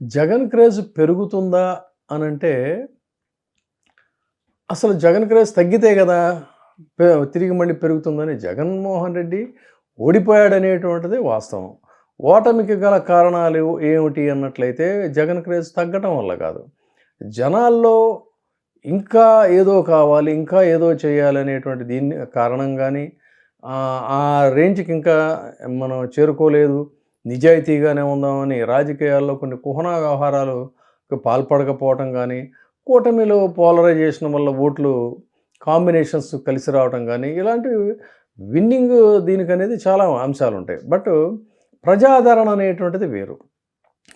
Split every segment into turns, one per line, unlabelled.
Jagan craze పెరుగుతుందా అనంటే, అసలు జగన్ క్రేజ్ తగ్గితే గదా! తిరిగి మళ్ళీ పెరుగుతుందని. జగన్మోహన్ రెడ్డి ఓడిపోయాడనేటువంటిది వాస్తవం. ఓటమికి గల కారణాలు ఏమిటి అన్నట్లయితే, జగన్ క్రేజ్ తగ్గటం వల్ల కాదు. జనాల్లో ఇంకా ఏదో కావాలి, ఇంకా ఏదో చేయాలనేటువంటి దీన్ని కారణం గానీ, ఆ రేంజ్‌కి ఇంకా మనం చేరుకోలేదు, నిజాయితీగానే ఉందామని రాజకీయాల్లో కొన్ని కుహనా వ్యవహారాలకు పాల్పడకపోవటం గానీ, కూటమిలో పోలరైజేషన్ వల్ల ఓట్లు కాంబినేషన్స్ కలిసి రావటం గానీ, ఇలాంటివి విన్నింగ్ దీనికనేది చాలా అంశాలుంటాయి. బట్ ప్రజాదరణ అనేటువంటిది వేరు.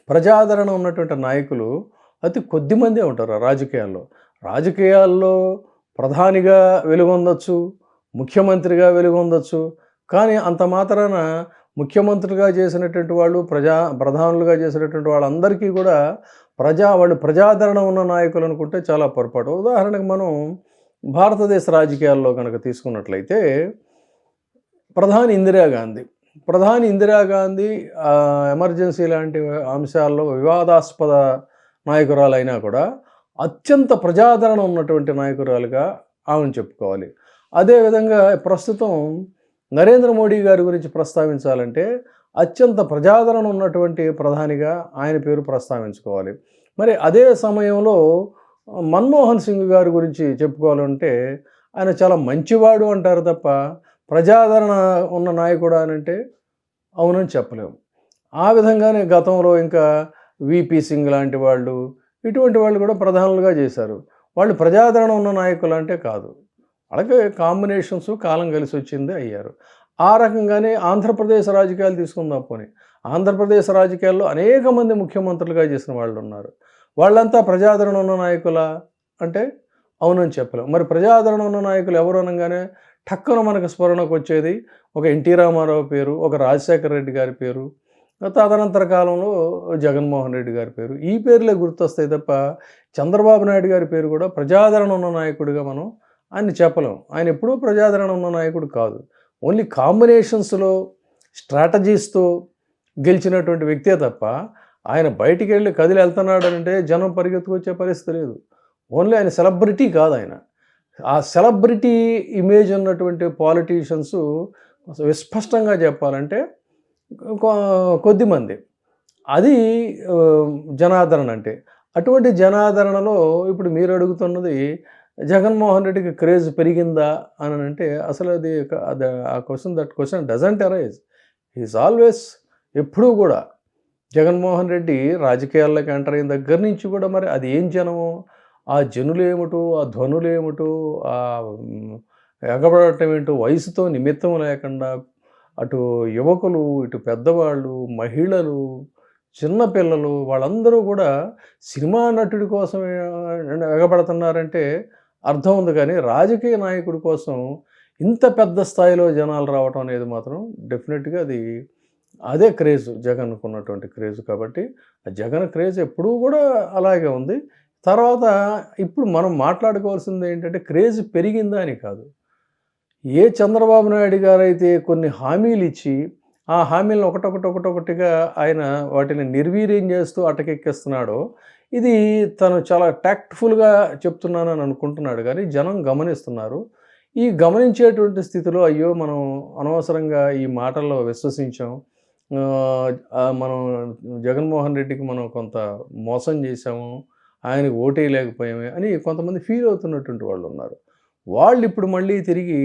ప్రజాదరణ ఉన్నటువంటి నాయకులు అతి కొద్ది మందే ఉంటారు రాజకీయాల్లో. రాజకీయాల్లో ప్రధానిగా వెలుగొందొచ్చు, ముఖ్యమంత్రిగా వెలుగొందొచ్చు. కానీ అంత మాత్రాన ముఖ్యమంత్రులుగా చేసినటువంటి వాళ్ళు, ప్రధానులుగా చేసినటువంటి వాళ్ళందరికీ కూడా వాళ్ళు ప్రజాదరణ ఉన్న నాయకులు అనుకుంటే చాలా పొరపాటు. ఉదాహరణకు మనం భారతదేశ రాజకీయాల్లో గనక తీసుకున్నట్లయితే ప్రధాని ఇందిరాగాంధీ ఎమర్జెన్సీ లాంటి అంశాల్లో వివాదాస్పద నాయకురాలైనా కూడా అత్యంత ప్రజాదరణ ఉన్నటువంటి నాయకురాలుగా ఆమెను చెప్పుకోవాలి. అదేవిధంగా ప్రస్తుతం నరేంద్ర మోడీ గారి గురించి ప్రస్తావించాలంటే అత్యంత ప్రజాదరణ ఉన్నటువంటి ప్రధానిగా ఆయన పేరు ప్రస్తావించుకోవాలి. మరి అదే సమయంలో మన్మోహన్ సింగ్ గారి గురించి చెప్పుకోవాలంటే ఆయన చాలా మంచివాడు అంటారు తప్ప ప్రజాదరణ ఉన్న నాయకుడా అనంటే అవునని చెప్పలేము. ఆ విధంగానే గతంలో ఇంకా వీపీ సింగ్ లాంటి వాళ్ళు, ఇటువంటి వాళ్ళు కూడా ప్రధానులుగా చేశారు. వాళ్ళు ప్రజాదరణ ఉన్న నాయకులు అంటే కాదు. అలాగే కాంబినేషన్స్ కాలం కలిసి వచ్చిందే అయ్యారు. ఆ రకంగానే ఆంధ్రప్రదేశ్ రాజకీయాలు తీసుకుందాం పోనీ. ఆంధ్రప్రదేశ్ రాజకీయాల్లో అనేక మంది ముఖ్యమంత్రులుగా చేసిన వాళ్ళు ఉన్నారు. వాళ్ళంతా ప్రజాదరణ ఉన్న నాయకులా అంటే అవునని చెప్పలేం. మరి ప్రజాదరణ ఉన్న నాయకులు ఎవరు అనగానే టక్కున మనకు స్మరణకు వచ్చేది ఒక ఎన్టీ రామారావు పేరు, ఒక రాజశేఖర రెడ్డి గారి పేరు, తదనంతర కాలంలో జగన్మోహన్ రెడ్డి గారి పేరు. ఈ పేర్లే గుర్తొస్తాయి తప్ప చంద్రబాబు నాయుడు గారి పేరు కూడా ప్రజాదరణ ఉన్న నాయకుడిగా మనం ఆయన్ని చెప్పలేం. ఆయన ఎప్పుడూ ప్రజాదరణ ఉన్న నాయకుడు కాదు. ఓన్లీ కాంబినేషన్స్‌లో, స్ట్రాటజీస్‌తో గెలిచినటువంటి వ్యక్తే తప్ప ఆయన బయటికెళ్ళి కదిలెళ్తున్నాడనంటే జనం పరిగెత్తుకొచ్చే పరిస్థితి లేదు. ఓన్లీ ఆయన సెలబ్రిటీ కాదాయన. ఆ సెలబ్రిటీ ఇమేజ్ ఉన్నటువంటి పాలిటీషియన్స్ విస్పష్టంగా చెప్పాలంటే కొద్దిమంది. అది జనాదరణ అంటే. అటువంటి జనాదరణలో ఇప్పుడు మీరు అడుగుతున్నది జగన్మోహన్ రెడ్డికి క్రేజ్ పెరిగిందా అనంటే అసలు that question doesn't arise. He is always ఎప్పుడూ కూడా జగన్మోహన్ రెడ్డి రాజకీయాల్లోకి ఎంటర్ అయిన దగ్గర నుంచి కూడా మరి అది ఏం జనమో, ఆ జనులేమిటో, ఆ ధ్వనులేమిటో, ఎగబడటం ఏంటో వయసుతో నిమిత్తం లేకుండా అటు యువకులు, ఇటు పెద్దవాళ్ళు, మహిళలు, చిన్నపిల్లలు వాళ్ళందరూ కూడా సినిమా నటుడి కోసం ఎగబడుతున్నారంటే అర్థం ఉంది. కానీ రాజకీయ నాయకుడి కోసం ఇంత పెద్ద స్థాయిలో జనాలు రావటం అనేది మాత్రం డెఫినెట్‌గా అదే క్రేజ్, జగన్‌కు ఉన్నటువంటి క్రేజ్. కాబట్టి ఆ జగన్ క్రేజ్ ఎప్పుడూ కూడా అలాగే ఉంది. తర్వాత ఇప్పుడు మనం మాట్లాడుకోవాల్సింది ఏంటంటే క్రేజ్ పెరిగిందా అని కాదు. ఏ చంద్రబాబు నాయుడు గారైతే కొన్ని హామీలిచ్చి, ఆ హామీలను ఒకటొకటిగా ఆయన వాటిని నిర్వీర్యం చేస్తూ అటకెక్కిస్తున్నాడో, ఇది తను చాలా టాక్ట్‌ఫుల్‌గా చెప్తున్నానని అనుకుంటున్నాడు గానీ, జనం గమనిస్తున్నారు. ఈ గమనించేటువంటి స్థితిలో అయ్యో! మనం అనవసరంగా ఈ మాటల్లో విశ్వసించాం. మనం జగన్మోహన్ రెడ్డికి మనం కొంత మోసం చేశాము, ఆయనకు ఓటేయలేకపోయామే అని కొంతమంది ఫీల్ అవుతున్నటువంటి వాళ్ళున్నారు. వాళ్ళిప్పుడు మళ్ళీ తిరిగి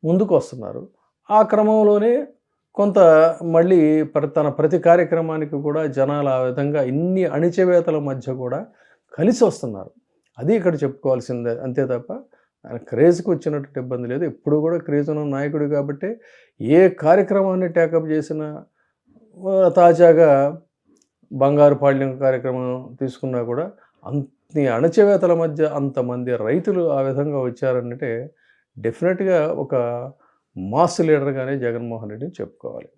ముందుకొస్తున్నారు. ఆ క్రమంలోనే కొంత మళ్ళీ తన ప్రతి కార్యక్రమానికి కూడా జనాలు ఆ విధంగా ఇన్ని అణిచివేతల మధ్య కూడా కలిసొస్తున్నారు. అది ఇక్కడ చెప్పుకోవాల్సిందే. అంతే తప్ప ఆయన క్రేజ్‌కి వచ్చినటువంటి ఇబ్బంది లేదు. ఎప్పుడూ కూడా క్రేజ్ ఉన్న నాయకుడు కాబట్టే ఏ కార్యక్రమాన్ని టేకప్ చేసినా తాజాగా బంగారుపాళ్యం కార్యక్రమం తీసుకున్నా కూడా అన్ని అణచివేతల మధ్య అంతమంది రైతులు ఆ విధంగా వచ్చారంటే డెఫినెట్‌గా ఒక మాస్ లీడర్‌గానే జగన్మోహన్ రెడ్డిని చెప్పుకోవాలి.